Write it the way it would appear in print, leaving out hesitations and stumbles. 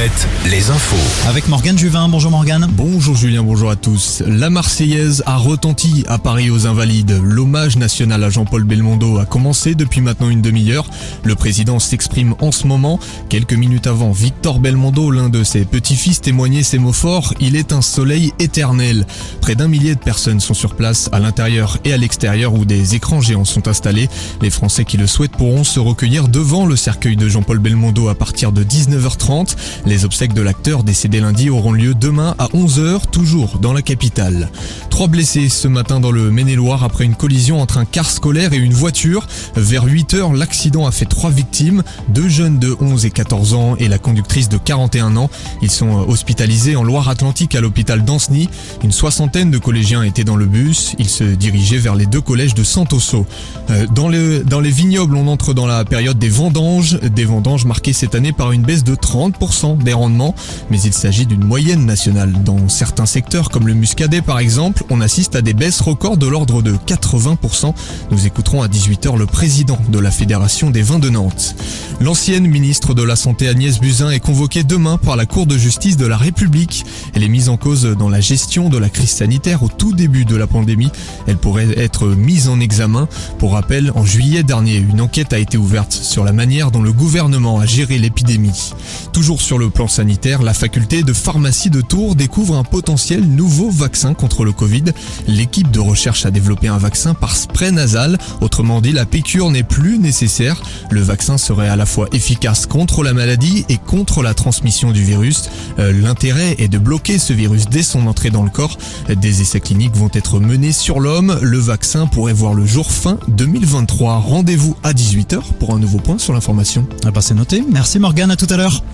Planète, les infos. Avec Morgane Juvin, bonjour Morgane. Bonjour Julien, bonjour à tous. La Marseillaise a retenti à Paris aux Invalides. L'hommage national à Jean-Paul Belmondo a commencé depuis maintenant une demi-heure. Le président s'exprime en ce moment. Quelques minutes avant, Victor Belmondo, l'un de ses petits-fils, témoignait ces mots forts. Il est un soleil éternel. Près d'1 millier de personnes sont sur place, à l'intérieur et à l'extérieur, où des écrans géants sont installés. Les Français qui le souhaitent pourront se recueillir devant le cercueil de Jean-Paul Belmondo à partir de 19h30. Les obsèques de l'acteur décédé lundi auront lieu demain à 11h, toujours dans la capitale. 3 blessés ce matin dans le Maine-et-Loire après une collision entre un car scolaire et une voiture. Vers 8h, l'accident a fait 3 victimes, 2 jeunes de 11 et 14 ans et la conductrice de 41 ans. Ils sont hospitalisés en Loire-Atlantique à l'hôpital d'Ancenis. Une soixantaine de collégiens étaient dans le bus. Ils se dirigeaient vers les 2 collèges de Santoso. Dans les vignobles, on entre dans la période des vendanges marquées cette année par une baisse de 30% des rendements, mais il s'agit d'une moyenne nationale. Dans certains secteurs comme le muscadet par exemple, on assiste à des baisses records de l'ordre de 80%. Nous écouterons à 18h le président de la Fédération des vins de Nantes. L'ancienne ministre de la Santé Agnès Buzyn est convoquée demain par la Cour de justice de la République. Elle est mise en cause dans la gestion de la crise sanitaire au tout début de la pandémie. Elle pourrait être mise en examen. Pour rappel, en juillet dernier, une enquête a été ouverte sur la manière dont le gouvernement a géré l'épidémie. Toujours sur le plan sanitaire, la faculté de pharmacie de Tours découvre un potentiel nouveau vaccin contre le Covid. L'équipe de recherche a développé un vaccin par spray nasal. Autrement dit, la piqûre n'est plus nécessaire. Le vaccin serait à la fois efficace contre la maladie et contre la transmission du virus. L'intérêt est de bloquer ce virus dès son entrée dans le corps. Des essais cliniques vont être menés sur l'homme. Le vaccin pourrait voir le jour fin 2023. Rendez-vous à 18h pour un nouveau point sur l'information. C'est noté. Merci Morgane, à tout à l'heure.